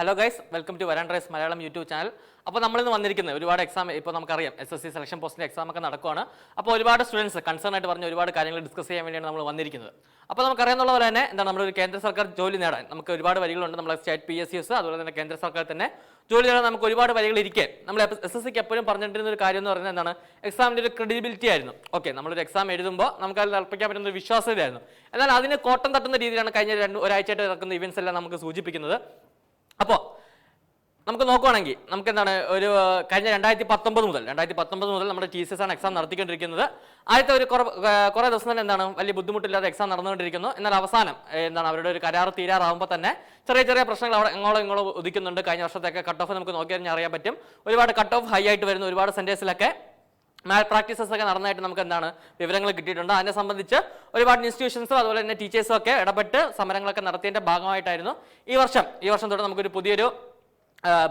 Hello guys, welcome to വരാൻ rice Malayalam YouTube channel. അപ്പോൾ നമ്മളിന്ന് വന്നിരിക്കുന്നത് ഒരുപാട് എക്സാം, ഇപ്പോൾ നമുക്കറിയാം SSC സെലക്ഷൻ പോസ്റ്റിൻ്റെ എക്സാം ഒക്കെ നടക്കുകയാണ്. അപ്പോൾ ഒരുപാട് സ്റ്റുഡൻസ് കൺസേൺ ആയിട്ട് പറഞ്ഞ ഒരുപാട് കാര്യങ്ങൾ ഡിസ്കസ് ചെയ്യാൻ വേണ്ടിയാണ് നമ്മൾ വന്നിരിക്കുന്നത്. അപ്പോൾ നമുക്കറിയാവുന്ന പോലെ തന്നെ എന്താണ് നമ്മളൊരു കേന്ദ്ര സർക്കാർ ജോലി നേടാൻ നമുക്ക് ഒരുപാട് വഴികളുണ്ട്. നമ്മളെ സ്റ്റേറ്റ് PSUs അതുപോലെ തന്നെ കേന്ദ്ര സർക്കാർ തന്നെ ജോലി നേടാൻ നമുക്ക് ഒരുപാട് വഴികൾ ഇരിക്കെ നമ്മൾ SSCക്ക് എപ്പോഴും പറഞ്ഞിട്ടിരുന്ന ഒരു കാര്യം എന്ന് പറയുന്നത് എന്താണ്, എക്സാമിൻ്റെ ഒരു ക്രെഡിബിലിറ്റി ആയിരുന്നു. ഓക്കെ, നമ്മളൊരു എക്സാം എഴുതുമ്പോൾ നമുക്ക് അതിൽ അർപ്പിക്കാൻ പറ്റുന്ന ഒരു വിശ്വാസ്യതയായിരുന്നു. എന്നാൽ അതിന് കോട്ടം തട്ടുന്ന രീതിയിലാണ് കഴിഞ്ഞ ഒരാഴ്ചയായിട്ട് നടക്കുന്ന ഇവന്റ്സ് എല്ലാം നമുക്ക് സൂചിപ്പിക്കുന്നത്. അപ്പോൾ നമുക്ക് നോക്കുവാണെങ്കിൽ നമുക്ക് എന്താണ് ഒരു കഴിഞ്ഞ 2019 മുതൽ നമ്മുടെ TCS ആണ് എക്സാം നടത്തിക്കൊണ്ടിരിക്കുന്നത്. ആദ്യത്തെ ഒരു കുറേ ദിവസം തന്നെ എന്താണ് വലിയ ബുദ്ധിമുട്ടില്ലാതെ എക്സാം നടന്നുകൊണ്ടിരിക്കുന്നു. എന്നാൽ അവസാനം എന്താണ് അവരുടെ ഒരു കരാർ തീരാറാകുമ്പോൾ തന്നെ ചെറിയ പ്രശ്നങ്ങൾ അവിടെ ഇങ്ങോളം ഉദിക്കുന്നുണ്ട്. കഴിഞ്ഞ വർഷത്തെയൊക്കെ കട്ട് ഓഫ് നമുക്ക് നോക്കി കഴിഞ്ഞാൽ അറിയാൻ പറ്റും. ഒരുപാട് കട്ട് ഓഫ് ഹൈ ആയിട്ട് വരുന്ന ഒരുപാട് സെന്റേഴ്സിലൊക്കെ മാൽ പ്രാക്ടീസസ് ഒക്കെ നടന്നായിട്ട് നമുക്ക് എന്താണ് വിവരങ്ങൾ കിട്ടിയിട്ടുണ്ട്. അതിനെ സംബന്ധിച്ച് ഒരുപാട് ഇൻസ്റ്റിറ്റ്യൂഷൻസും അതുപോലെ തന്നെ ടീച്ചേഴ്സും ഒക്കെ ഇടപെട്ട് സമരങ്ങളൊക്കെ നടത്തിയതിന്റെ ഭാഗമായിട്ടായിരുന്നു ഈ വർഷം തൊട്ട് നമുക്കൊരു പുതിയൊരു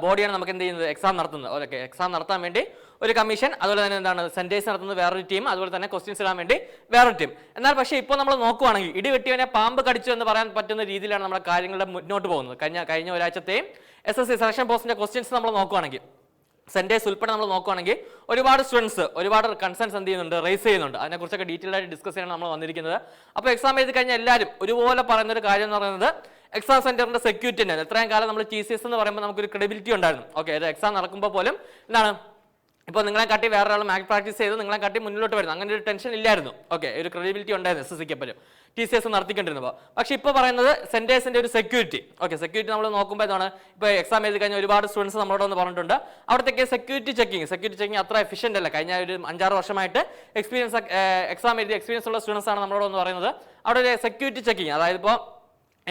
ബോഡിയാണ് നമുക്ക് എന്ത് ചെയ്യുന്നത്, എക്സാം നടത്തുന്നത്. ഓക്കെ, എക്സാം നടത്താൻ വേണ്ടി ഒരു കമ്മീഷൻ, അതുപോലെ തന്നെ എന്താണ് സെന്റേഴ്സ് നടത്തുന്നത് വേറൊരു ടീം, അതുപോലെ തന്നെ ക്വസ്റ്റ്യൻസ് ഇടാൻ വേണ്ടി വേറൊരു ടീം. എന്നാൽ പക്ഷേ ഇപ്പോൾ നമ്മൾ നോക്കുവാണെങ്കിൽ ഇടിവെട്ടിയവനെ പാമ്പ് കടിച്ചു എന്ന് പറയാൻ പറ്റുന്ന രീതിയിലാണ് നമ്മുടെ കാര്യങ്ങളുടെ മുന്നോട്ട് പോകുന്നത്. കഴിഞ്ഞ ഒരാഴ്ചത്തെയും SSC സെലക്ഷൻ പോസ്റ്റിന്റെ ക്വസ്റ്റ്യൻസ് നമ്മൾ നോക്കുവാണെങ്കിൽ, സെന്റേഴ്സ് ഉൾപ്പെടെ നമ്മൾ നോക്കുകയാണെങ്കിൽ ഒരുപാട് സ്റ്റുഡൻസ് ഒരുപാട് കൺസേൺസ് എന്ത് ചെയ്യുന്നുണ്ട്, റേസ് ചെയ്യുന്നുണ്ട്. അതിനെക്കുറിച്ചൊക്കെ ഡീറ്റെയിൽ ആയിട്ട് ഡിസ്കസ് ചെയ്യാൻ നമ്മൾ വന്നിരിക്കുന്നത്. അപ്പോൾ എക്സാം എഴുതി കഴിഞ്ഞാൽ എല്ലാവരും ഒരുപോലെ പറയുന്ന ഒരു കാര്യം എന്ന് പറയുന്നത് എക്സാം സെന്ററിന്റെ സെക്യൂരിറ്റി തന്നെയാണ്. എത്രയും കാലം നമ്മൾ TCS എന്ന് പറയുമ്പോൾ നമുക്കൊരു ക്രെഡിബിലിറ്റി ഉണ്ടായിരുന്നു. ഓക്കെ, ഒരു എക്സാം നടക്കുമ്പോൾ പോലും എന്താണ് ഇപ്പോൾ നിങ്ങളെ കാട്ടി വേറെ ഒരാൾ മാക് പ്രാക്ടീസ് ചെയ്ത് നിങ്ങളെ കാട്ടി മുന്നിലോട്ട് വരുന്നു, അങ്ങനെ ഒരു ടെൻഷൻ ഇല്ലായിരുന്നു. ഓക്കെ, ഒരു ക്രെഡിബിലിറ്റി ഉണ്ടായിരുന്നു SSCക്ക് എപ്പോഴും TCS നടത്തിക്കൊണ്ടിരുന്നപ്പോൾ. പക്ഷേ ഇപ്പോൾ പറയുന്നത് സെന്റേഴ്സിന്റെ ഒരു സെക്യൂരിറ്റി. ഓക്കെ, സെക്യൂരിറ്റി നമ്മൾ നോക്കുമ്പോൾ എന്താണ്, ഇപ്പോൾ എക്സാം എഴുതി കഴിഞ്ഞാൽ ഒരുപാട് സ്റ്റുഡൻസ് നമ്മളോട് ഒന്ന് പറഞ്ഞിട്ടുണ്ട് അവിടത്തേക്ക് സെക്യൂരിറ്റി ചെക്കിങ് അത്ര എഫിഷ്യന്റ് അല്ല. കഴിഞ്ഞ ഒരു 5-6 വർഷമായിട്ട് എക്സാം എഴുതി എക്സ്പീരിയൻസ് ഉള്ള സ്റ്റുഡൻസ് ആണ് നമ്മളോട് ഒന്ന് പറയുന്നത് അവിടെ ഒരു സെക്യൂരിറ്റി ചെക്കിങ്, അതായത് ഇപ്പോൾ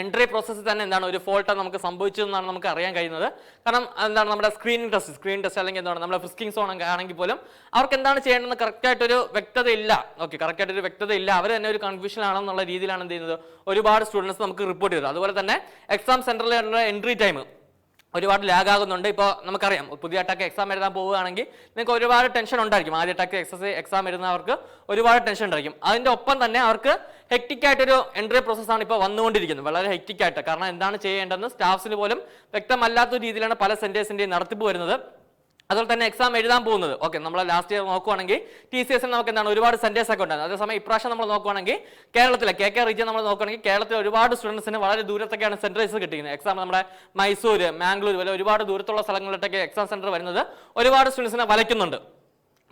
എൻട്രി പ്രോസസ്സിൽ തന്നെ എന്താണ് ഒരു ഫോൾട്ട് നമുക്ക് സംഭവിച്ചതെന്നാണ് നമുക്ക് അറിയാൻ കഴിയുന്നത്. കാരണം എന്താണ് നമ്മുടെ സ്ക്രീൻ ടെസ്റ്റ് അല്ലെങ്കിൽ എന്താണ് നമ്മുടെ ഫ്രിസ്കിംഗ് സോൺ ആണെങ്കിൽ പോലും അവർക്ക് എന്താണ് ചെയ്യേണ്ടതെന്ന് കറക്റ്റായിട്ടൊരു വ്യക്തത ഇല്ല. ഓക്കെ, കറക്റ്റായിട്ടൊരു വ്യക്തത ഇല്ല, അവർ തന്നെ ഒരു കൺഫ്യൂഷൻ ആണെന്നുള്ള രീതിയിലാണ് എന്ത് ചെയ്യുന്നത് ഒരുപാട് സ്റ്റുഡൻസ് നമുക്ക് റിപ്പോർട്ട് ചെയ്തത്. അതുപോലെ തന്നെ എക്സാം സെന്ററിലുള്ള എൻട്രി ടൈം ഒരുപാട് ലാഗ് ആകുന്നുണ്ട്. ഇപ്പോൾ നമുക്കറിയാം പുതിയ അറ്റാക്ക് എക്സാം എഴുതാൻ പോവുകയാണെങ്കിൽ നിങ്ങൾക്ക് ഒരുപാട് ടെൻഷൻ ഉണ്ടായിരിക്കും. ആദ്യ അറ്റാക്ക് എക്സാം എഴുതുന്നവർക്ക് ഒരുപാട് ടെൻഷൻ ഉണ്ടായിരിക്കും. അതിൻ്റെ ഒപ്പം തന്നെ അവർക്ക് ഹെക്റ്റിക് ആയിട്ടൊരു എൻട്രി പ്രോസസ്സാണ് ഇപ്പോൾ വന്നുകൊണ്ടിരിക്കുന്നത്, വളരെ ഹെക്റ്റിക് ആയിട്ട്. കാരണം എന്താണ് ചെയ്യേണ്ടതെന്ന് സ്റ്റാഫ്സിന് പോലും വ്യക്തമല്ലാത്ത രീതിയിലാണ് പല സെന്റേഴ്സിൻ്റെയും നടത്തിപ്പ് വരുന്നത്. അതുപോലെ തന്നെ എക്സാം എഴുതാൻ പോകുന്നത്. ഓക്കെ, നമ്മൾ ലാസ്റ്റ് ഇയർ നോക്കുവാണെങ്കിൽ TCS നമുക്ക് എന്താണ് ഒരുപാട് സെന്റേഴ്സ് ഒക്കെ ഉണ്ടായിരുന്നു. അതേസമയം ഇപ്രാവശ്യം നമ്മൾ നോക്കുവാണെങ്കിൽ കേരളത്തിലെ KK റീജിയൻ നമ്മൾ നോക്കുകയാണെങ്കിൽ കേരളത്തിലെ ഒരുപാട് സ്റ്റുഡൻസിന് വളരെ ദൂരത്തൊക്കെയാണ് സെന്റേഴ്സ് കിട്ടിയിരിക്കുന്നത്. എക്സാം നമ്മുടെ മൈസൂർ, മാംഗ്ലൂർ വരെ ഒരുപാട് ദൂരത്തുള്ള സ്ഥലങ്ങളിലൊക്കെ എക്സാം സെന്റർ വരുന്നത് ഒരുപാട് സ്റ്റുഡൻസിനെ വലയ്ക്കുന്നുണ്ട്.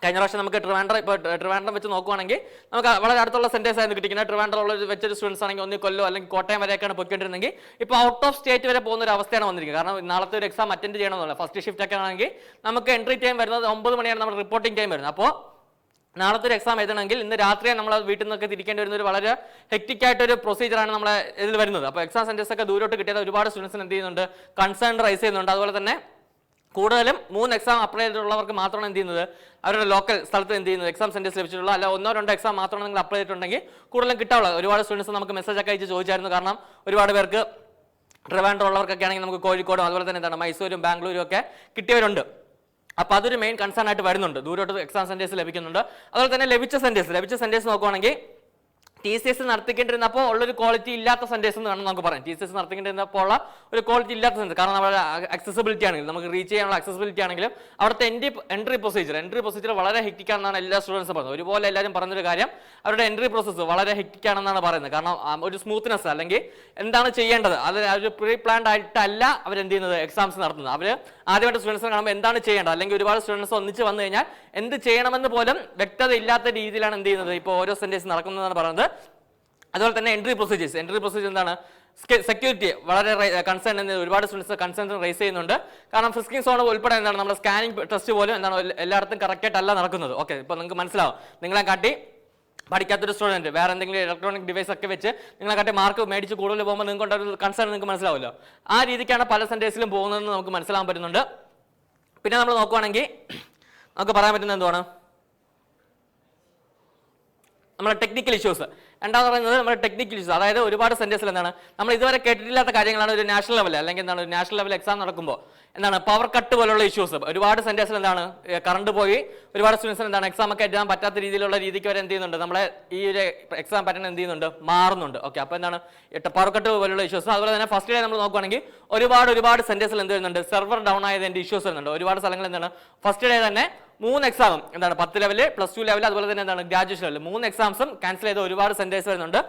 കഴിഞ്ഞ പ്രാവശ്യം നമുക്ക് ട്രിവാൻഡ്രം വെച്ച് നോക്കുവാണെങ്കിൽ നമുക്ക് വളരെ അടുത്തുള്ള സെന്റേഴ്സ് ആയിരുന്നു കിട്ടിക്കുന്നത്. ട്രിവാൻഡ്രം വെച്ചൊരു സ്റ്റുഡൻസ് ആണെങ്കിൽ ഒന്ന് കൊല്ലം അല്ലെങ്കിൽ കോട്ടയം വരെയൊക്കെയാണ് പൊയ്ക്കൊണ്ടിരുന്നെങ്കിൽ ഇപ്പോൾ ഔട്ട് ഓഫ് സ്റ്റേറ്റ് വരെ പോകുന്ന ഒരു അവസ്ഥയാണ് വന്നിരിക്കുന്നത്. കാരണം നാളത്തെ ഒരു എക്സാം അറ്റൻഡ് ചെയ്യണമെന്നില്ല. ഫസ്റ്റ് ഷിഫ്റ്റ് ഒക്കെ ആണെങ്കിൽ നമുക്ക് എൻട്രി ടൈം വരുന്നത് 9 മണിയാണ് നമ്മുടെ റിപ്പോർട്ടിംഗ് ടൈം വരുന്നത്. അപ്പോൾ നാളത്തെ ഒരു എക്സാം എഴുതണമെങ്കിൽ ഇന്ന് രാത്രിയെ നമ്മൾ വീട്ടിൽ നിന്നൊക്കെ തിരിക്കേണ്ടി വരുന്ന ഒരു വളരെ ഹെക്റ്റിക് ആയിട്ടൊരു പ്രൊസീജിയറാണ് നമ്മളെ ഇതിൽ വരുന്നത്. അപ്പോൾ എക്സാം സെന്റേഴ്സ് ഒക്കെ ദൂരോട്ട് കിട്ടിയത് ഒരുപാട് സ്റ്റുഡൻസിന് എന്ത് ചെയ്യുന്നുണ്ട്, കൺസേൺ റൈസ് ചെയ്യുന്നുണ്ട്. അതുപോലെ തന്നെ കൂടുതലും 3 എക്സാം അപ്ലൈ ചെയ്തിട്ടുള്ളവർക്ക് മാത്രമാണ് എന്ത് ചെയ്യുന്നത് അവരുടെ ലോക്കൽ സ്ഥലത്ത് എന്ത് ചെയ്യുന്നത് എക്സാം സെന്റേഴ്സ് ലഭിച്ചിട്ടുള്ള, അല്ല 1-2 എക്സാം മാത്രമാണ് നിങ്ങൾ അപ്ലൈ ചെയ്തിട്ടുണ്ടെങ്കിൽ കൂടുതലും കിട്ടാവുള്ളത്. ഒരുപാട് സ്റ്റുഡൻസ് നമുക്ക് മെസ്സേജ് ഒക്കെ അയച്ച് ചോദിച്ചായിരുന്നു. കാരണം ഒരുപാട് പേർക്ക് ട്രിവാൻഡ്രം ഉള്ളവർക്കൊക്കെ ആണെങ്കിൽ നമുക്ക് കോഴിക്കോടും അതുപോലെ തന്നെ എന്താണ് മൈസൂരും ബാംഗ്ലൂരും ഒക്കെ കിട്ടിയവരുണ്ട്. അപ്പോൾ അതൊരു മെയിൻ കൺസേൺ ആയിട്ട് വരുന്നുണ്ട്. ദൂരോട്ട് എക്സാം സെന്റേഴ്സ് ലഭിക്കുന്നുണ്ട്. അതുപോലെ തന്നെ ലഭിച്ച സെന്റേഴ്സ് നോക്കുവാണെങ്കിൽ TCS നടത്തിക്കൊണ്ടിരുന്നപ്പോൾ ഉള്ളൊരു ക്വാളിറ്റി ഇല്ലാത്ത സെന്റേഴ്സ് എന്ന് വേണം നമുക്ക് പറയാം. TCS നടത്തിക്കൊണ്ടിരുന്നപ്പോൾ ഉള്ള ഒരു ക്വാളിറ്റി ഇല്ലാത്ത സെന്റർ, കാരണം നമ്മുടെ അക്സസിബിലിറ്റി ആണെങ്കിലും നമുക്ക് റീച്ച് ചെയ്യാനുള്ള അക്സസിബിലിറ്റി ആണെങ്കിലും അവിടുത്തെ എൻട്രി പ്രൊസീജിയർ വളരെ ഹെക്റ്റിക് ആണെന്നാണ് എല്ലാ സ്റ്റുഡൻസും പറയുന്നത്. ഒരുപോലെ എല്ലാവരും പറഞ്ഞൊരു കാര്യം അവരുടെ എൻട്രി പ്രോസസ്സ് വളരെ ഹെക്റ്റിക് ആണെന്നാണ് പറയുന്നത്. കാരണം ഒരു സ്മൂത്ത്നെസ് അല്ലെങ്കിൽ എന്താണ് ചെയ്യേണ്ടത് അത് ഒരു പ്രീ പ്ലാൻഡ് ആയിട്ടല്ല അവരെന്ത് ചെയ്യുന്നത് എക്സാംസ് നടത്തുന്നത്. അവർ ആദ്യമായിട്ട് സ്റ്റുഡൻസിനെ കാണുമ്പോൾ എന്താണ് ചെയ്യേണ്ടത്, അല്ലെങ്കിൽ ഒരുപാട് സ്റ്റുഡൻസ് ഒന്നിച്ച് വന്നു കഴിഞ്ഞാൽ എന്ത് ചെയ്യണമെന്ന് പോലും വ്യക്തത ഇല്ലാത്ത രീതിയിലാണ് എന്ത് ചെയ്യുന്നത് ഇപ്പോൾ ഓരോ സെന്റേഴ്സ് നടക്കുന്നതെന്നാണ് പറയുന്നത്. അതുപോലെ തന്നെ എൻട്രി പ്രൊസീജിയർ എന്താണ്, സെക്യൂരിറ്റി വളരെ കൺസേൺ ഒരുപാട് സ്റ്റുഡൻസ് കൺസേൺ റേസ് ചെയ്യുന്നുണ്ട്. കാരണം ഫ്രിസ്കിംഗ് സോൺ ഉൾപ്പെടെ എന്താണ് നമ്മുടെ സ്കാനിങ് ടെസ്റ്റ് പോലും എന്താണ് എല്ലായിടത്തും കറക്റ്റായിട്ടല്ല നടക്കുന്നത്. ഓക്കെ, ഇപ്പോൾ നിങ്ങൾക്ക് മനസ്സിലാവും നിങ്ങളെ കാട്ടി പഠിക്കാത്തൊരു സ്റ്റുഡൻറ്റ് വേറെ എന്തെങ്കിലും ഇലക്ട്രോണിക് ഡിവൈസ് ഒക്കെ വെച്ച് നിങ്ങളെ കാട്ടി മാർക്ക് മേടിച്ച് കൂടുതൽ പോകുമ്പോൾ നിങ്ങൾക്ക് ഒരു കൺസേൺ നിങ്ങൾക്ക് മനസ്സിലാവുമല്ലോ. ആ രീതിക്കാണ് പല സെന്റേഴ്സിലും പോകുന്നതെന്ന് നമുക്ക് മനസ്സിലാവാൻ പറ്റുന്നുണ്ട്. പിന്നെ നമ്മൾ നോക്കുവാണെങ്കിൽ നമുക്ക് പറയാൻ പറ്റുന്നത് എന്താണ് നമ്മുടെ ടെക്നിക്കൽ ഇഷ്യൂസ്. രണ്ടാമത് പറയുന്നത് നമ്മുടെ ടെക്നിക്കൽ ഇഷ്യൂസ്, അതായത് ഒരുപാട് സെന്റൻസിൽ എന്താണ് നമ്മൾ ഇതുവരെ കേട്ടിട്ടില്ലാത്ത കാര്യങ്ങളാണ് ഒരു നാഷണൽ ലെവൽ അല്ലെങ്കിൽ എന്താണ് ഒരു നാഷണൽ ലെവൽ എക്സാം നടക്കുമ്പോൾ എന്താണ് പവർ കട്ട് പോലുള്ള ഇഷ്യൂസ്, ഒരുപാട് സെന്റൻസിൽ എന്താണ് കറണ്ട് പോയി ഒരുപാട് സ്റ്റുഡൻസിന് എന്താണ് എക്സാം ഒക്കെ എഴുതാൻ പറ്റാത്ത രീതിയിലുള്ള രീതിക്ക് വരെ എന്ത് ചെയ്യുന്നുണ്ട്, നമ്മളെ ഈ ഒരു എക്സാം പാറ്റേൺ എന്ത് ചെയ്യുന്നുണ്ട്, മാറുന്നുണ്ട്. ഓക്കെ, അപ്പോൾ എന്താണ് പവർ കട്ട് പോലുള്ള ഇഷ്യൂസ്. അതുപോലെ തന്നെ ഫസ്റ്റ് ഡേ നമ്മൾ നോക്കുകയാണെങ്കിൽ ഒരുപാട് സെന്റൻസിൽ എന്ത് വരുന്നുണ്ട്, സെർവർ ഡൗൺ ആയതിന്റെ ഇഷ്യൂസ് വരുന്നുണ്ട്. ഒരുപാട് സ്ഥലങ്ങൾ എന്താണ് ഫസ്റ്റ് ഡേ തന്നെ 3 എക്സാമും എന്താണ് 10 ലെവല്, +2 ലെവൽ, അതുപോലെ തന്നെ എന്താണ് ഗ്രാജുവേഷൻ ലെവൽ 3 എക്സാംസും ക്യാൻസൽ ചെയ്ത ഒരുപാട് സെന്റൻസ് വരുന്നുണ്ട്.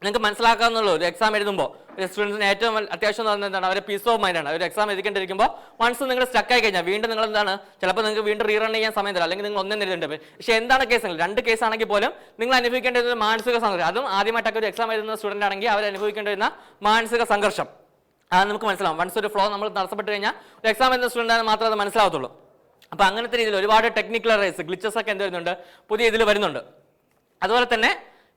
നിങ്ങൾക്ക് മനസ്സിലാക്കാവുന്നുള്ളൂ ഒരു എക്സാം എഴുതുമ്പോൾ ഒരു സ്റ്റുഡൻസിന് ഏറ്റവും അത്യാവശ്യം എന്താണ് അവരെ പീസ് ഓഫ് മൈൻഡ് ആണ്. ഒരു എക്സാം എഴുതിക്കൊണ്ടിരിക്കുമ്പോൾ വൺസ് നിങ്ങൾ സ്റ്റക്ക് ആയി കഴിഞ്ഞാൽ വീണ്ടും നിങ്ങൾ എന്താണ് ചിലപ്പോൾ നിങ്ങൾക്ക് വീണ്ടും റീറൺ ചെയ്യാൻ സമയം തരാം, അല്ലെങ്കിൽ നിങ്ങൾ ഒന്നും എഴുതേണ്ടത്. പക്ഷേ എന്താണ് കേസ്, 2 കേസ് ആണെങ്കിൽ പോലും നിങ്ങൾ അനുഭവിക്കേണ്ട ഒരു മാനസിക സംഘർഷം, അതും ആദ്യമായിട്ടൊക്കെ ഒരു എക്സാം എഴുതുന്ന സ്റ്റുഡന്റ് ആണെങ്കിൽ അവർ അനുഭവിക്കേണ്ടി വരുന്ന മാനസിക സംഘർഷം അത് നമുക്ക് മനസ്സിലാവും. വൺസ് ഒരു ഫ്ലോ നമ്മൾ തടസ്സപ്പെട്ട് കഴിഞ്ഞാൽ ഒരു എക്സാം എഴുതുന്ന സ്റ്റുഡന്റ് മാത്രമേ അത് മനസ്സിലാവത്തുള്ളൂ. അപ്പോൾ അങ്ങനത്തെ രീതിയിൽ ഒരുപാട് ടെക്നിക്കൽ എറേഴ്സ്, ഗ്ലിച്ചസ് ഒക്കെ എന്ത് വരുന്നുണ്ട്, പുതിയ ഇതിൽ വരുന്നുണ്ട്. അതുപോലെ തന്നെ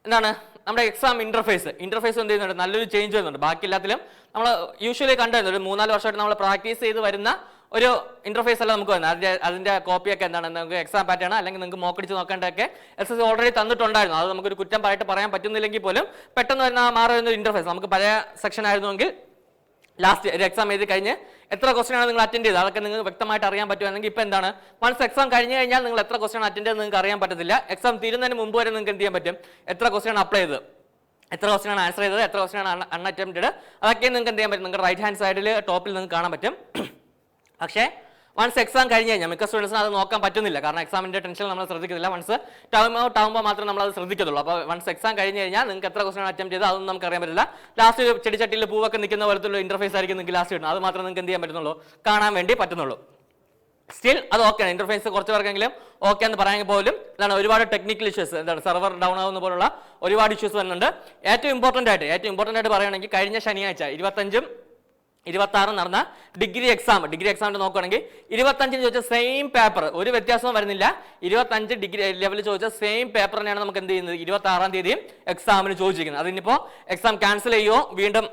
എന്താണ് നമ്മുടെ എക്സാം ഇന്റർഫേസ് എന്ത് ചെയ്യുന്നുണ്ട്, നല്ലൊരു ചേഞ്ച് വരുന്നുണ്ട്. ബാക്കി എല്ലാത്തിലും നമ്മൾ യൂഷ്വലി കണ്ടുവരുന്നത് ഒരു 3-4 വർഷമായിട്ട് നമ്മൾ പ്രാക്ടീസ് ചെയ്ത് വരുന്ന ഒരു ഇന്റർഫേസ് അല്ല നമുക്ക് വരുന്നത്. അതിന്റെ കോപ്പിയൊക്കെ എന്താണ് നമുക്ക് എക്സാം പാറ്റേൺ അല്ലെങ്കിൽ നിങ്ങൾക്ക് മോക്കടിച്ച് നോക്കേണ്ടതൊക്കെ SSC ഓൾറെഡി തന്നിട്ടുണ്ടായിരുന്നു. അത് നമുക്കൊരു കുറ്റം പറയാൻ പറ്റുന്നില്ലെങ്കിൽ പോലും പെട്ടെന്ന് വരുന്ന മാറുന്ന ഒരു ഇന്റർഫേസ്. നമുക്ക് പഴയ സെക്ഷൻ ആയിരുന്നുവെങ്കിൽ ലാസ്റ്റ് ഒരു എക്സാം എഴുതി കഴിഞ്ഞ് എത്ര ക്വസ്റ്റൻ ആണ് നിങ്ങൾ അറ്റൻഡ് ചെയ്തത് അതൊക്കെ നിങ്ങൾക്ക് വ്യക്തമായിട്ട് അറിയാൻ പറ്റുമെങ്കിൽ ഇപ്പോൾ എന്താണ് വൺസ് എക്സാം കഴിഞ്ഞ് കഴിഞ്ഞാൽ നിങ്ങൾ എത്ര ക്വസ്റ്റൻ അറ്റൻഡ് ചെയ്ത് നിങ്ങൾക്ക് അറിയാൻ പറ്റത്തില്ല. എക്സാം തീരുന്നതിന് മുമ്പ് വരെ നിങ്ങൾക്ക് എന്ത് ചെയ്യാൻ പറ്റും, എത്ര ക്വസ്റ്റൻ അപ്ലൈ ചെയ്തത്, എത്ര ക്വസ്റ്റൻ ആണ് ആൻസർ ചെയ്തത്, എത്ര ക്വസ്റ്റൻ ആണ് അൺഅറ്റംപ്റ്റഡ്, അതൊക്കെ നിങ്ങൾക്ക് എന്ത് ചെയ്യാൻ പറ്റും, നിങ്ങൾക്ക് റൈറ്റ് ഹാൻഡ് സൈഡിൽ ടോപ്പിൽ നിങ്ങൾക്ക് കാണാൻ പറ്റും. പക്ഷേ വൺസ് എക്സാം കഴിഞ്ഞ് കഴിഞ്ഞാൽ മിക്ക സ്റ്റുഡൻസിന് അത് നോക്കാൻ പറ്റുന്നില്ല. കാരണം എക്സാമിന്റെ ടെൻഷൻ നമ്മൾ ശ്രദ്ധിക്കുന്നില്ല. വൺസ് ടൈം ഔട്ട് ആകുമ്പോൾ മാത്രമേ നമ്മൾ അത് ശ്രദ്ധിക്കത്തുള്ളൂ. അപ്പോൾ വൺസ് എക്സാം കഴിഞ്ഞ് കഴിഞ്ഞാൽ നിങ്ങൾക്ക് എത്ര ക്വസ്റ്റൻ അറ്റംപ്റ്റ് ചെയ്ത് അതൊന്നും നമുക്ക് അറിയാൻ പറ്റില്ല. ലാസ്റ്റ് ചെടിച്ചട്ടിയിൽ പൂവൊക്കെ നിൽക്കുന്ന പോലത്തുള്ള ഇന്റർഫേസ് ആയിരിക്കും നിങ്ങൾക്ക് ലാസ്റ്റ് കിട്ടുന്നത്. അത് മാത്രമേ നിങ്ങൾക്ക് എന്ത് ചെയ്യാൻ പറ്റുന്നുള്ളൂ, കാണാൻ വേണ്ടി പറ്റുന്നുള്ളൂ. സ്റ്റിൽ അത് ഓക്കെയാണ്, ഇന്റർഫേസ് കുറച്ച് പേർക്കെങ്കിലും ഓക്കെ എന്ന് പറയാൻ പോലും എന്താണ് ഒരുപാട് ടെക്നിക്കൽ ഇഷ്യൂസ്, എന്താണ് സെർവർ ഡൗൺ ആവുന്ന പോലുള്ള ഒരുപാട് ഇഷ്യൂസ് വരുന്നുണ്ട്. ഏറ്റവും ഇമ്പോർട്ടൻ്റ് ആയിട്ട് പറയുകയാണെങ്കിൽ കഴിഞ്ഞ ശനിയാഴ്ച 25-ഉം 26 നടന്ന ഡിഗ്രി എക്സാമിന്റെ നോക്കുകയാണെങ്കിൽ 25 ചോദിച്ച സെയിം പേപ്പർ, ഒരു വ്യത്യാസവും വരുന്നില്ല. 25 ഡിഗ്രി ലെവലിൽ ചോദിച്ച സെയിം പേപ്പർ തന്നെയാണ് നമുക്ക് എന്ത് ചെയ്യുന്നത് 26-ാം തീയതിയും എക്സാമിന് ചോദിച്ചിരിക്കുന്നത്. അതിനിപ്പോൾ എക്സാം ക്യാൻസൽ ചെയ്യുമോ വീണ്ടും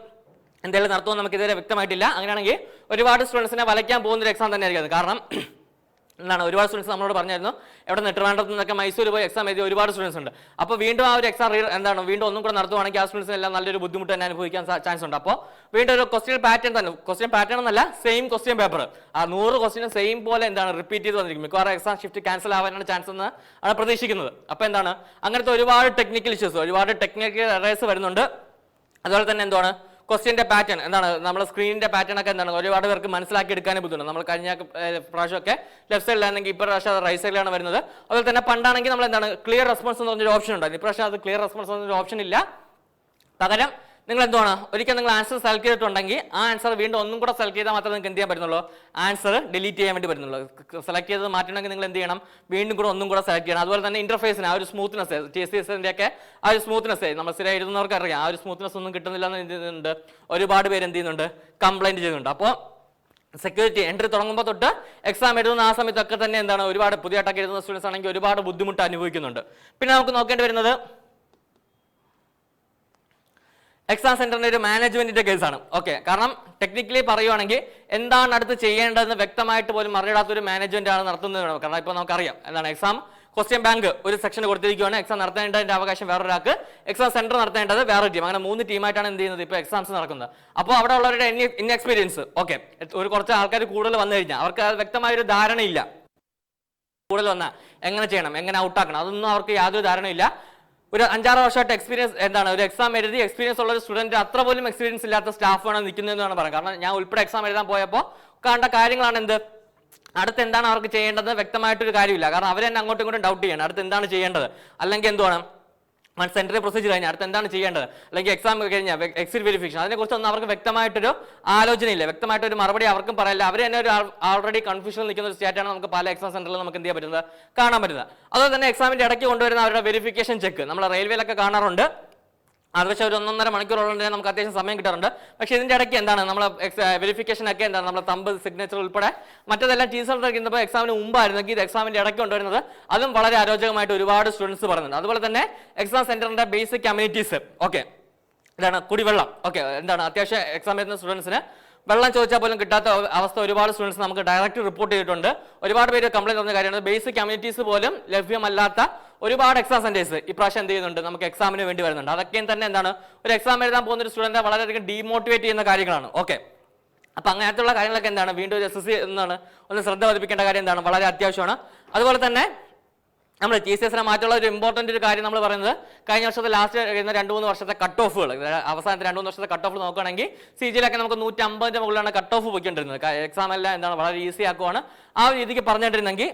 എന്തെങ്കിലും നടത്തുമോ നമുക്ക് ഇതുവരെ വ്യക്തമായിട്ടില്ല. അങ്ങനെയാണെങ്കിൽ ഒരുപാട് സ്റ്റുഡൻസിനെ വലയ്ക്കാൻ പോകുന്ന ഒരു എക്സാം തന്നെയായിരിക്കും. കാരണം എന്താണ് ഒരുപാട് സ്റ്റുഡൻസ് നമ്മളോട് പറഞ്ഞായിരുന്നു എവിടെ നിന്ന് ട്രിവാൻഡ്രത്ത് നിന്നൊക്കെ മൈസൂർ പോയി എക്സാം എഴുതിയ ഒരുപാട് സ്റ്റുഡൻസ് ഉണ്ട്. അപ്പോൾ വീണ്ടും ആ ഒരു എക്സാം വീണ്ടും ഒന്നും കൂടെ നടത്തുവാണെങ്കിൽ ആ സ്റ്റുഡൻസിന് എല്ലാം നല്ലൊരു ബുദ്ധിമുട്ട് തന്നെ അനുഭവിക്കാൻ ചാൻസ് ഉണ്ട്. അപ്പോൾ വീണ്ടും ഒരു ക്വസ്റ്റ്യൻ പാറ്റേൺ എന്നല്ല, സെയിം ക്വസ്റ്റ്യൻ പേപ്പർ ആ 100 ക്വസ്റ്റ്യൻ സെയിം പോലെ എന്താണ് റിപ്പീറ്റ് ചെയ്ത് വന്നിരിക്കും. മിക്കവാറും എക്സാം ഷിഫ്റ്റ് ക്യാൻസൽ ആവാനാണ് ചാൻസ് എന്ന് ആണ് പ്രതീക്ഷിക്കുന്നത്. അപ്പോൾ എന്താണ് അങ്ങനത്തെ ഒരുപാട് ടെക്നിക്കൽ ഇഷ്യൂസ്, ഒരുപാട് ടെക്നിക്കൽ എറേഴ്സ് വരുന്നുണ്ട്. അതുപോലെ തന്നെ എന്താണ് ക്വസ്റ്റ്യൻ്റെ പാറ്റേൺ എന്താണ് നമ്മുടെ സ്ക്രീനിന്റെ പാറ്റേൺ ഒക്കെ എന്താണ് ഒരുപാട് പേർക്ക് മനസ്സിലാക്കി എടുക്കാനും ബുദ്ധിമുട്ടുണ്ട്. നമ്മൾ കഴിഞ്ഞ പ്രാവശ്യമൊക്കെ ലെഫ്റ്റ് സൈഡിലാണെങ്കിൽ ഇപ്പോൾ പ്രാവശ്യം റൈറ്റ് സൈഡിലാണ് വരുന്നത്. അതുപോലെ തന്നെ പണ്ടാണെങ്കിൽ നമ്മൾ എന്താണ് ക്ലിയർ റെസ്പോൺസ് എന്ന് പറഞ്ഞൊരു ഓപ്ഷൻ ഉണ്ട്. ഇപ്രാവശ്യം അത് ക്ലിയർ റെസ്പോൺസ് എന്നൊരു ഓപ്ഷൻ ഇല്ല. പകരം നിങ്ങൾ എന്താണ് ഒരിക്കൽ നിങ്ങൾ ആൻസർ സെലക്ട് ചെയ്തിട്ടുണ്ടെങ്കിൽ ആ ആൻസർ വീണ്ടും ഒന്നും കൂടെ സെലക്ട് ചെയ്താൽ മാത്രമേ നിങ്ങൾക്ക് എന്ത് ചെയ്യാൻ പറ്റുന്നുള്ളൂ, ആൻസർ ഡിലീറ്റ് ചെയ്യാൻ വേണ്ടി പറ്റുന്നുള്ളൂ. സെലക്ട് ചെയ്തത് മാറ്റണമെങ്കിൽ നിങ്ങൾ എന്ത് ചെയ്യണം, വീണ്ടും കൂടെ ഒന്നും കൂടെ സെലക്ട് ചെയ്യണം. അതുപോലെ തന്നെ ഇന്റർഫേസിന് ആ ഒരു സ്മൂത്ത്നെസ്, TCSന്റെ ഒക്കെ ആ ഒരു സ്മൂത്ത്നെസ് നമ്മൾ സ്ഥിരം എഴുതുന്നവർക്ക് അറിയാം, ആ ഒരു സ്മൂത്ത്നെസ് ഒന്നും കിട്ടുന്നില്ല എന്ന് എന്ത് ചെയ്യുന്നുണ്ട്, ഒരുപാട് പേര് എന്ത് ചെയ്യുന്നുണ്ട്, കംപ്ലൈന്റ് ചെയ്യുന്നുണ്ട്. അപ്പോൾ സെക്യൂരിറ്റി എൻട്രി തുടങ്ങുമ്പോൾ തൊട്ട് എക്സാം എഴുതുന്ന ആ സമയത്തൊക്കെ തന്നെ എന്താണ് ഒരുപാട് പുതിയതായിട്ടൊക്കെ എഴുതുന്ന സ്റ്റുഡൻസ് ആണെങ്കിൽ ഒരുപാട് ബുദ്ധിമുട്ട് അനുഭവിക്കുന്നുണ്ട്. പിന്നെ നമുക്ക് നോക്കേണ്ടി വരുന്നത് എക്സാം സെന്ററിന്റെ ഒരു മാനേജ്മെന്റിന്റെ കേസാണ്. ഓക്കെ, കാരണം ടെക്നിക്കലി പറയുവാണെങ്കിൽ എന്താണ് അടുത്ത് ചെയ്യേണ്ടതെന്ന് വ്യക്തമായിട്ട് പോലും അറിയാത്ത ഒരു മാനേജ്മെന്റ് ആണ് നടത്തുന്നത്. കാരണം ഇപ്പോൾ നമുക്കറിയാം എന്താണ് എക്സാം ക്വസ്റ്റ്യൻ ബാങ്ക് ഒരു സെക്ഷൻ കൊടുത്തിരിക്കുകയാണ്. എക്സാം നടത്തേണ്ടതിന്റെ അവകാശം വേറൊരാൾക്ക്, എക്സാം സെന്റർ നടത്തേണ്ടത് വേറൊരു ടീം. അങ്ങനെ 3 ടീമായിട്ടാണ് എന്ത് ചെയ്യുന്നത് ഇപ്പോൾ എക്സാംസ് നടക്കുന്നത്. അപ്പോൾ അവിടെ ഉള്ളവരുടെ ഇൻഎക്സ്പീരിയൻസ്, ഓക്കെ, ഒരു കുറച്ച് ആൾക്കാർ കൂടുതൽ വന്നു കഴിഞ്ഞാൽ അവർക്ക് വ്യക്തമായൊരു ധാരണയില്ല. കൂടുതൽ വന്നാൽ എങ്ങനെ ചെയ്യണം, എങ്ങനെ ഔട്ടാക്കണം, അതൊന്നും അവർക്ക് യാതൊരു ധാരണയില്ല. ഒരു 5-6 വർഷമായിട്ട് എക്സ്പീരിയൻസ് എന്താണ് ഒരു എക്സാം എഴുതി എക്സ്പീരിയൻസ് ഉള്ള ഒരു സ്റ്റുഡന്റ് അത്ര പോലും എക്സ്പീരിയൻസ് ഇല്ലാത്ത സ്റ്റാഫാണ് നിൽക്കുന്നതെന്ന് വേണം പറയാം. കാരണം ഞാൻ ഉൾപ്പെടെ എക്സാം എഴുതാൻ പോയപ്പോൾ കണ്ട കാര്യങ്ങളാണ് എന്ത്, അടുത്ത് എന്താണ് അവർക്ക് ചെയ്യേണ്ടത് വ്യക്തമായിട്ടൊരു കാര്യമില്ല. കാരണം അവർ തന്നെ അങ്ങോട്ടും ഇങ്ങോട്ടും ഡൗട്ട് ചെയ്യണം അടുത്ത് എന്താണ് ചെയ്യേണ്ടത്, അല്ലെങ്കിൽ എന്തുവാണ് സെന്ററി പ്രൊസീജിയർ കഴിഞ്ഞാൽ അടുത്ത് എന്താണ് ചെയ്യേണ്ടത്, അല്ലെങ്കിൽ എക്സാം കഴിഞ്ഞാൽ എക്സിറ്റ് വെരിഫിക്കേഷൻ, അതിനെക്കുറിച്ചൊന്നും അവർക്ക് വ്യക്തമായിട്ടൊരു ആലോചനയില്ല, വ്യക്തമായിട്ടൊരു മറുപടി അവർക്കും പറയില്ല. അവർ തന്നെ ഒരു ആൾറെഡി കൺഫ്യൂഷൻ നിൽക്കുന്ന ഒരു സ്റ്റേറ്റാണ് നമുക്ക് പല എക്സാം സെന്ററിൽ നമുക്ക് എന്ത് ചെയ്യാൻ പറ്റുന്നത്, കാണാൻ പറ്റുന്നത്. അതുപോലെ തന്നെ എക്സാമിന്റെ ഇടയ്ക്ക് കൊണ്ടുവരുന്ന അവരുടെ വെരിഫിക്കേഷൻ ചെക്ക് നമ്മൾ റെയിൽവേയിലൊക്കെ കാണാറുണ്ട്. അത് പക്ഷേ ഒരു 1.5 മണിക്കൂറോളം നമുക്ക് അത്യാവശ്യം സമയം കിട്ടാറുണ്ട്. പക്ഷേ ഇതിന്റെ ഇടയ്ക്ക് എന്താണ് നമ്മൾ വെരിഫിക്കേഷൻ ഒക്കെ എന്താണ് നമ്മൾ തമ്പ് സിഗ്നേച്ചർ ഉൾപ്പെടെ മറ്റേതെല്ലാം ടീച്ചർ ഇരിക്കുന്നപ്പോൾ എക്സാമിന് മുമ്പായിരുന്നെങ്കിൽ ഇത് എക്സാമിന്റെ ഇടയ്ക്ക് കൊണ്ടുവരുന്നത് അതും വളരെ അരോചകമായിട്ട് ഒരുപാട് സ്റ്റുഡൻസ് പറയുന്നുണ്ട്. അതുപോലെ തന്നെ എക്സാം സെന്ററിന്റെ ബേസിക് കമ്മ്യൂണിറ്റീസ്, ഓക്കെ, എന്താണ് കുടിവെള്ളം, ഓക്കെ, എന്താണ് അത്യാവശ്യം എക്സാം എഴുതുന്ന സ്റ്റുഡൻസിന് വെള്ളം ചോദിച്ചാൽ പോലും കിട്ടാത്ത അവസ്ഥ ഒരുപാട് സ്റ്റുഡൻസ് നമുക്ക് ഡയറക്റ്റ് റിപ്പോർട്ട് ചെയ്തിട്ടുണ്ട്. ഒരുപാട് പേര് കംപ്ലൈന്റ് പറഞ്ഞ കാര്യമാണ് ബേസിക് കമ്മ്യൂണിറ്റീസ് പോലും ലഭ്യമല്ലാത്ത ഒരുപാട് എക്സാം സെന്റേഴ്സ് ഇപ്രാവശ്യം എന്ത് ചെയ്യുന്നുണ്ട്, നമുക്ക് എക്സാമിന് വേണ്ടി വരുന്നുണ്ട്. അതൊക്കെയും തന്നെ എന്താണ്, ഒരു എക്സാം എഴുതാൻ പോകുന്ന ഒരു സ്റ്റുഡന്റിനെ വളരെയധികം ഡീമോട്ടിവേറ്റ് ചെയ്യുന്ന കാര്യങ്ങളാണ്. ഓക്കെ, അപ്പൊ അങ്ങനത്തുള്ള കാര്യങ്ങളൊക്കെ എന്താണ് വീണ്ടും ഒരു SSC എന്താണ് ഒന്ന് ശ്രദ്ധ പതിപ്പിക്കേണ്ട കാര്യം എന്താണ്, വളരെ അത്യാവശ്യമാണ്. അതുപോലെ തന്നെ നമ്മൾ TCS മാറ്റുള്ള ഒരു ഇമ്പോർട്ടന്റ് ഒരു കാര്യം നമ്മൾ പറയുന്നത് കഴിഞ്ഞ വർഷത്തെ ലാസ്റ്റ് കഴിയുന്ന 2-3 വർഷത്തെ കട്ട് ഓഫുകൾ, അവസാനത്തെ 2-3 വർഷത്തെ കട്ട് ഓഫ് നോക്കുകയാണെങ്കിൽ CGയിലൊക്കെ നമുക്ക് 150 മുകളിലാണ് കട്ട് ഓഫ് പോയിക്കൊണ്ടിരുന്നത്. എക്സാം എല്ലാം എന്താണ് വളരെ ഈസി ആക്കുവാണ്. ആ ഒരു രീതിക്ക് പറഞ്ഞിട്ടിരുന്നെങ്കിൽ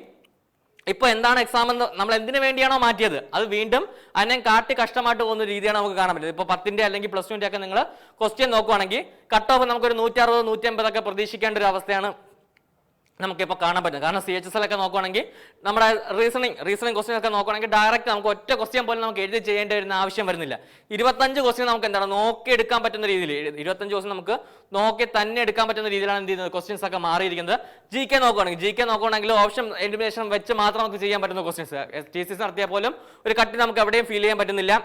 ഇപ്പൊ എന്താണ് എക്സാം എന്ന് നമ്മൾ എന്തിനു വേണ്ടിയാണോ മാറ്റിയത് അത് വീണ്ടും അതിനെ കാട്ടി കഷ്ടമായിട്ട് പോകുന്ന രീതിയാണ് നമുക്ക് കാണാൻ പറ്റുന്നത്. ഇപ്പൊ 10ന്റെ അല്ലെങ്കിൽ +2ന്റെ ഒക്കെ നിങ്ങൾ ക്വസ്റ്റ്യൻ നോക്കുവാണെങ്കിൽ കട്ട് ഓഫ് നമുക്കൊരു 160-150 ഒക്കെ പ്രതീക്ഷിക്കേണ്ട ഒരു അവസ്ഥയാണ് നമുക്കിപ്പോൾ കാണാൻ പറ്റും. കാരണം CHSL ഒക്കെ നോക്കുകയാണെങ്കിൽ നമ്മുടെ റീസണിങ് ക്വസ്റ്റ്യൻ ഒക്കെ നോക്കുകയാണെങ്കിൽ ഡയറക്റ്റ് നമുക്ക് ഒറ്റ ക്വസ്റ്റ്യൻ പോലും നമുക്ക് എഴുതി ചെയ്യേണ്ടി വരുന്ന ആവശ്യം വരുന്നില്ല. 25 ക്വസ്റ്റ്യൻ നമുക്ക് എന്താണ് നോക്കി എടുക്കാൻ പറ്റുന്ന രീതിയിൽ 25 ക്വസ്റ്റ്യൻ നമുക്ക് നോക്കി തന്നെ എടുക്കാൻ പറ്റുന്ന രീതിയിലാണ് എന്ത് ചെയ്യുന്നത് ക്വസ്റ്റ്യൻസ് ഒക്കെ മാറിയിരിക്കുന്നത്. GK നോക്കുകയാണെങ്കിൽ ഓപ്ഷൻ എലിമിനേഷൻ വെച്ച് മാത്രം നമുക്ക് ചെയ്യാൻ പറ്റുന്ന ക്വസ്റ്റ്യൻസ് TCS നടത്തിയാൽ പോലും ഒരു കട്ടി നമുക്ക് എവിടെയും ഫീൽ ചെയ്യാൻ പറ്റുന്നില്ല.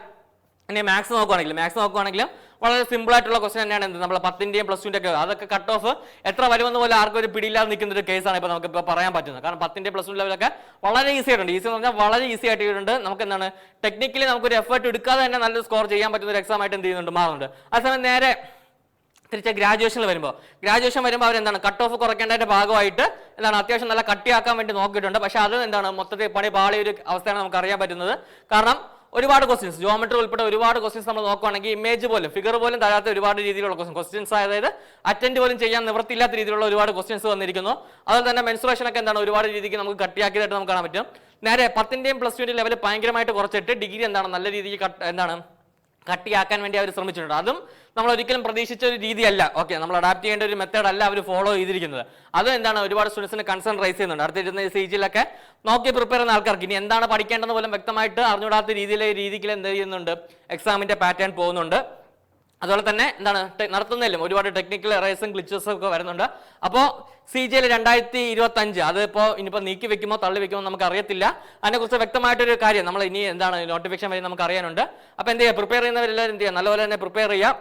ഇനി മാത്സ് നോക്കുകയാണെങ്കിലും വളരെ സിമ്പിൾ ആയിട്ടുള്ള ക്വസ്റ്റൻ തന്നെയാണ് എന്ത് നമ്മൾ 10ന്റെയും +2ന്റെ ഒക്കെ അതൊക്കെ കട്ട് ഓഫ് എത്ര വരുമെന്ന് പോലെ ആർക്കും ഒരു പിടിയില്ലാതെ നിൽക്കുന്ന ഒരു കേസാണ് ഇപ്പോൾ നമുക്ക് ഇപ്പോൾ പറയാൻ പറ്റുന്നത്. കാരണം 10ന്റെ +2 ലെവലൊക്കെ വളരെ ഈസി ആയിട്ടുണ്ട്. ഈസി എന്ന് പറഞ്ഞാൽ വളരെ ഈസി ആയിട്ടുണ്ട്. നമുക്ക് എന്താണ് ടെക്നിക്കലി നമുക്കൊരു എഫേർട്ട് എടുക്കാതെ തന്നെ നല്ലൊരു സ്കോർ ചെയ്യാൻ പറ്റുന്ന ഒരു എക്സാം ആയിട്ട് എന്ത് ചെയ്യുന്നുണ്ട് മാറുന്നുണ്ട്. അതേസമയം നേരെ തിരിച്ച് ഗ്രാജുവേഷനിൽ വരുമ്പോൾ അവരെന്താണ് കട്ട് ഓഫ് കുറയ്ക്കേണ്ടതിന്റെ ഭാഗമായിട്ട് എന്താണ് അത്യാവശ്യം നല്ല കട്ടിയാക്കാൻ വേണ്ടി നോക്കിയിട്ടുണ്ട്. പക്ഷെ അത് എന്താണ് മൊത്തത്തിൽ പണി പാളിയ ഒരു അവസ്ഥയാണ് നമുക്ക് അറിയാൻ പറ്റുന്നത്. കാരണം ഒരുപാട് ക്വസ്റ്റ്യൻസ് ജോമെട്രി ഉൾപ്പെടെ ഒരുപാട് ക്വസ്റ്റ്യൻസ് നമ്മൾ നോക്കുകയാണെങ്കിൽ ഇമേജ് പോലും ഫിഗർ പോലും തരാത്ത ഒരുപാട് രീതിയിലുള്ള ക്വസ്റ്റ്യൻസ് അതായത് അറ്റൻഡ് പോലും ചെയ്യാൻ നിവൃത്തിയില്ലാത്ത രീതിയിലുള്ള ഒരുപാട് ക്വസ്റ്റ്യൻസ് വന്നിരിക്കുന്നു. അതുപോലെ തന്നെ മെൻസുറേഷൻ ഒക്കെ എന്താണ് ഒരുപാട് രീതിക്ക് നമുക്ക് കട്ടിയാക്കിയതായിട്ട് നമുക്ക് കാണാൻ പറ്റും. നേരെ 10ന്റെയും +2ന്റെയും ലെവൽ ഭയങ്കരമായിട്ട് കുറച്ചിട്ട് ഡിഗ്രി എന്താണ് നല്ല രീതിയിൽ കട്ടിയാക്കാൻ വേണ്ടി അവർ ശ്രമിച്ചിട്ടുണ്ട്. അതും നമ്മൾ ഒരിക്കലും പ്രതീക്ഷിച്ച ഒരു രീതിയല്ല. ഓക്കെ, നമ്മൾ അഡാപ്റ്റ് ചെയ്യേണ്ട ഒരു മെത്തേഡ് അല്ല അവർ ഫോളോ ചെയ്തിരിക്കുന്നത്. അത് എന്താണ് ഒരുപാട് സ്റ്റുഡൻസിന് കൺസേൺ റൈസ് ചെയ്യുന്നുണ്ട്. അടുത്തിരുന്ന CGയിലൊക്കെ നോക്കി പ്രിപ്പയർ ചെയ്യുന്ന ആൾക്കാർക്ക് ഇനി എന്താണ് പഠിക്കേണ്ടതെന്ന് പോലും വ്യക്തമായിട്ട് അറിഞ്ഞുകൂടാത്ത രീതിക്ക് എന്ത് ചെയ്യുന്നുണ്ട് എക്സാമിന്റെ പാറ്റേൺ പോകുന്നുണ്ട്. അതുപോലെ തന്നെ എന്താണ് നടത്തുന്നതിലും ഒരുപാട് ടെക്നിക്കൽ എറേഴ്സും ഗ്ലിച്ചസും ഒക്കെ വരുന്നുണ്ട്. അപ്പോൾ CGയിൽ 2025 അതിപ്പോൾ ഇനിയിപ്പോൾ നീക്കി വെക്കുമോ തള്ളി വെക്കുമോ നമുക്ക് അറിയത്തില്ല. അതിനെക്കുറിച്ച് വ്യക്തമായിട്ടൊരു കാര്യം നമ്മൾ ഇനി എന്താണ് നോട്ടിഫിക്കേഷൻ വരെ നമുക്ക് അറിയാനുണ്ട്. അപ്പോൾ എന്ത് ചെയ്യുക, പ്രിപ്പയർ ചെയ്യുന്നവരെല്ലാവരും എന്ത് ചെയ്യുക, നല്ലപോലെ തന്നെ പ്രിപ്പയർ ചെയ്യുക.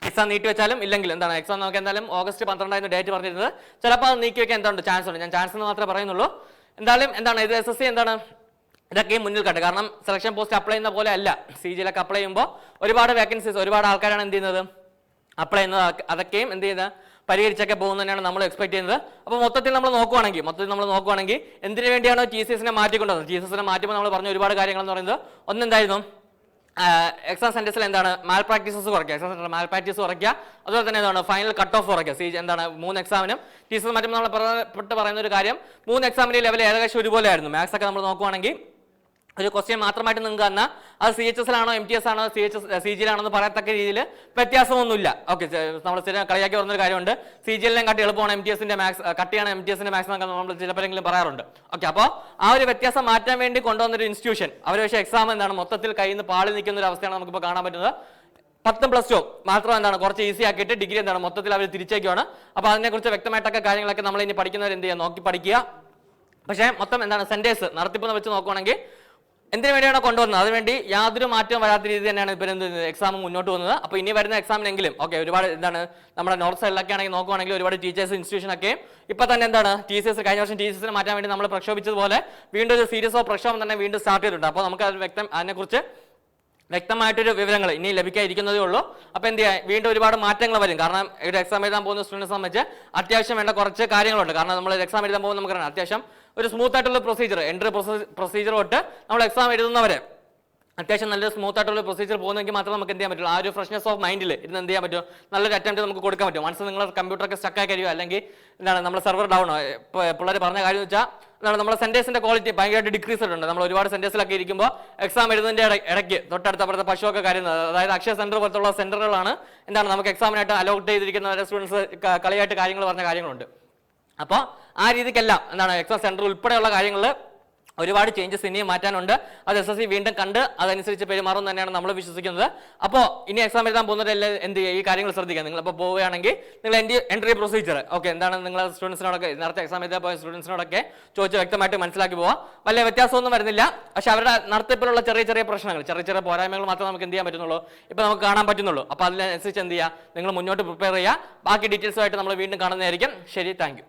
എക്സാം നീട്ടി വെച്ചാലും ഇല്ലെങ്കിൽ എന്താണ് എക്സാം നമുക്ക് എന്തായാലും ഓഗസ്റ്റ് 12 ഡേറ്റ് പറഞ്ഞിരുന്നത്. ചിലപ്പോൾ അത് നീക്കി വെക്കാൻ എന്താണ് ചാൻസ് ഉണ്ട്. ഞാൻ ചാൻസ് എന്ന് മാത്രമേ പറയുന്നുള്ളൂ. എന്തായാലും എന്താണ് ഇത് SSC എന്താണ് ഇതൊക്കെയും മുന്നിൽ കണ്ടു. കാരണം സെലക്ഷൻ പോസ്റ്റ് അപ്ലൈ ചെയ്യുന്ന പോലെ അല്ല. CGയിലൊക്കെ അപ്ലൈ ചെയ്യുമ്പോൾ ഒരുപാട് വേക്കൻസീസ് ഒരുപാട് ആൾക്കാരാണ് എന്ത് ചെയ്യുന്നത് അപ്ലൈ ചെയ്യുന്നത്. അതൊക്കെയും എന്ത് ചെയ്യുന്നത് പരിഹരിച്ചൊക്കെ പോകുന്നതന്നെയാണ് നമ്മൾ എക്സ്പെക്ട് ചെയ്യുന്നത്. അപ്പോൾ മൊത്തത്തിൽ നമ്മൾ നോക്കുകയാണെങ്കിൽ എന്തിനു വേണ്ടിയാണോ TCSനെ മാറ്റിക്കൊണ്ടത്, TCSനെ മാറ്റുമ്പോൾ നമ്മൾ പറഞ്ഞ ഒരുപാട് കാര്യങ്ങൾ എന്ന് പറയുന്നത് ഒന്നെന്തായിരുന്നു എക്സാം സെന്റേഴ്സിൽ എന്താണ് മാൽ പ്രാക്ടീസസ് കുറയ്ക്കുക, എക്സാം സെന്റർ മാൽ പ്രാക്ടീസ് കുറയ്ക്കുക. അതുപോലെ തന്നെ എന്താണ് ഫൈനൽ കട്ട് ഓഫ് കുറയ്ക്കുക. എന്താണ് 3 എക്സാമിനും TCS മാറ്റുമ്പോൾ നമ്മൾ പറയുന്ന ഒരു കാര്യം 3 എക്സാമിന്റെ ലെവൽ ഏകദേശം ഒരുപോലെ ആയിരുന്നു. മാത്സ് ഒക്കെ നമ്മൾ നോക്കുകയാണെങ്കിൽ ഒരു ക്വസ്റ്റ്യൻ മാത്രമായിട്ട് നിങ്ങൾക്ക് തന്നാൽ അത് CHSലാണോ MTS ആണോ CGയിലാണോ എന്ന് പറയത്തക്ക രീതിയിൽ വ്യത്യാസമൊന്നുമില്ല. ഓക്കെ, നമ്മൾ സ്ഥിരം കളിയാക്കി പറഞ്ഞൊരു കാര്യമുണ്ട്, CGയിലേയും കാട്ടി എളുപ്പമാണ് MTSന്റെ മാത്സ്, കട്ടിയാണ് MTSന്റെ മാത്സ് എന്നൊക്കെ നമ്മൾ ചിലപ്പോഴെങ്കിലും പറയാറുണ്ട്. ഓക്കെ, അപ്പോൾ ആ ഒരു വ്യത്യാസം മാറ്റാൻ വേണ്ടി കൊണ്ടുവന്നൊരു ഇൻസ്റ്റിറ്റ്യൂഷൻ അവർ പക്ഷേ എക്സാം എന്താണ് മൊത്തത്തിൽ കയ്യിൽ നിന്ന് പാളി നിൽക്കുന്ന ഒരു അവസ്ഥയാണ് നമുക്കിപ്പോൾ കാണാൻ പറ്റുന്നത്. 10 +2 മാത്രം എന്താണ് കുറച്ച് ഈസി ആക്കിയിട്ട് ഡിഗ്രി എന്താണ് മൊത്തത്തിൽ അവർ തിരിച്ചേക്കുവാണ്. അപ്പോൾ അതിനെക്കുറിച്ച് വ്യക്തമായിട്ടൊക്കെ കാര്യങ്ങളൊക്കെ നമ്മൾ ഇനി പഠിക്കുന്നവർ എന്ത് ചെയ്യുക നോക്കി പഠിക്കുക. പക്ഷേ മൊത്തം എന്താണ് സെന്റേഴ്സ് നടത്തിപ്പെന്ന് വെച്ച് നോക്കുകയാണെങ്കിൽ എന്തിനു വേണ്ടിയാണോ കൊണ്ടുവന്നത് അതിനുവേണ്ടി യാതൊരു മാറ്റവും വരാത്ത രീതി തന്നെയാണ് ഇപ്പോൾ എക്സാം മുന്നോട്ട് പോകുന്നത്. അപ്പോൾ ഇനി വരുന്ന എക്സാമിനെങ്കിലും ഓക്കെ ഒരുപാട് എന്താണ് നമ്മുടെ നോർത്ത് സൈഡിലൊക്കെ ആണെങ്കിൽ നോക്കുകയാണെങ്കിൽ ഒരുപാട് ടീച്ചേഴ്സ് ഇൻസ്റ്റിറ്റ്യൂഷൻ ഒക്കെ ഇപ്പോൾ തന്നെ എന്താണ് TCS കഴിഞ്ഞ വർഷം TCSനെ മാറ്റാൻ വേണ്ടി നമ്മൾ പ്രക്ഷോഭിച്ചതുപോലെ വീണ്ടും ഒരു സീരീസ് ഓഫ് പ്രക്ഷോഭം തന്നെ വീണ്ടും സ്റ്റാർട്ട് ചെയ്തിട്ടുണ്ട്. അപ്പോൾ നമുക്ക് അതിനെക്കുറിച്ച് വ്യക്തമായിട്ടൊരു വിവരങ്ങൾ ഇനി ലഭിക്കാതിരിക്കുന്നതേ ഉള്ളൂ. അപ്പോൾ എന്ത് ചെയ്യുക വീണ്ടും ഒരുപാട് മാറ്റങ്ങൾ വരും. കാരണം ഒരു എക്സാം എഴുതാൻ പോകുന്ന സ്റ്റുഡൻസിനെ സംബന്ധിച്ച് അത്യാവശ്യം വേണ്ട കുറച്ച് കാര്യങ്ങളുണ്ട്. കാരണം നമ്മൾ എക്സാം എഴുതാൻ പോകുമ്പോൾ നമുക്കറിയാം അത്യാവശ്യം ഒരു സ്മൂത്ത് ആയിട്ടുള്ള പ്രൊസീജിയർ എൻട്രി പ്രൊസീജിയർ തൊട്ട് നമ്മൾ എക്സാം എഴുതുന്നവരെ അത്യാവശ്യം നല്ലൊരു സ്മൂത്ത് ആയിട്ടുള്ള പ്രൊസീജിയർ പോകുന്നെങ്കിൽ മാത്രമേ നമുക്ക് എന്ത് ചെയ്യാൻ പറ്റുള്ളൂ. ആ ഒരു ഫ്രഷ്നെസ് ഓഫ് മൈൻഡിൽ ഇരുന്ന് എന്ത് ചെയ്യാൻ പറ്റും നല്ലൊരു അറ്റംപ്റ്റ് നമുക്ക് കൊടുക്കാൻ പറ്റും. വൺസ് നിങ്ങൾ കമ്പ്യൂട്ടറൊക്കെ സ്റ്റക്കായി കഴിയുക അല്ലെങ്കിൽ എന്താണ് നമ്മുടെ സെർവർ ഡൗൺ പിള്ളേർ പറഞ്ഞ കാര്യം എന്ന് വെച്ചാൽ എന്താണ് നമ്മുടെ സെന്റേഴ്സിന്റെ ക്വാളിറ്റി ഭയങ്കരമായിട്ട് ഡിക്രീസ് ഉണ്ട്. നമ്മൾ ഒരുപാട് സെന്റേഴ്സിലൊക്കെ ഇരിക്കുമ്പോൾ എക്സാം എഴുതുന്നതിന്റെ ഇടയ്ക്ക് തൊട്ടടുത്ത പശുവൊക്കെ കരുതുന്നത് അതായത് അക്ഷയ സെന്റർ പോലത്തുള്ള സെന്ററുകളാണ് എന്താണ് നമുക്ക് എക്സാമിനായിട്ട് അലോട്ട് ചെയ്തിരിക്കുന്ന സ്റ്റുഡൻസ് കളിയായിട്ട് കാര്യങ്ങൾ പറഞ്ഞ കാര്യങ്ങളുണ്ട്. അപ്പോൾ ആ രീതിക്കെല്ലാം എന്താണ് എക്സാം സെന്റർ ഉൾപ്പെടെയുള്ള കാര്യങ്ങളിൽ ഒരുപാട് ചേഞ്ചസ് ഇനിയും മാറ്റാനുണ്ട്. അത് SSC വീണ്ടും കണ്ട് അതനുസരിച്ച് പെരുമാറും തന്നെയാണ് നമ്മൾ വിശ്വസിക്കുന്നത്. അപ്പോൾ ഇനി എക്സാം എഴുതാൻ പോകുന്നവരെല്ലാം എന്ത് ചെയ്യുക, ഈ കാര്യങ്ങൾ ശ്രദ്ധിക്കുക. നിങ്ങളിപ്പോൾ പോവുകയാണെങ്കിൽ നിങ്ങൾ എൻട്രി പ്രൊസീജിയർ എന്താണ് നിങ്ങൾ സ്റ്റുഡൻസിനോടൊക്കെ നേരത്തെ എക്സാം എഴുതാൻ പോയ സ്റ്റുഡൻസിനോടൊക്കെ ചോദിച്ച് വ്യക്തമായിട്ട് മനസ്സിലാക്കി പോവാം. വലിയ വ്യത്യാസമൊന്നും വരുന്നില്ല. പക്ഷേ അവരുടെ നടത്തിപ്പിലുള്ള ചെറിയ ചെറിയ പ്രശ്നങ്ങൾ, ചെറിയ ചെറിയ പോരായ്മകൾ മാത്രമേ നമുക്ക് എന്ത് ചെയ്യാൻ പറ്റുന്നുള്ളൂ, ഇപ്പോൾ നമുക്ക് കാണാൻ പറ്റുന്നുള്ളൂ. അപ്പോൾ അതിനനുസരിച്ച് എന്ത് ചെയ്യുക, നിങ്ങൾ മുന്നോട്ട് പ്രിപ്പയർ ചെയ്യുക. ബാക്കി ഡീറ്റെയിൽസുമായിട്ട് നമ്മൾ വീണ്ടും കാണുന്നതായിരിക്കും. ശരി, താങ്ക് യു.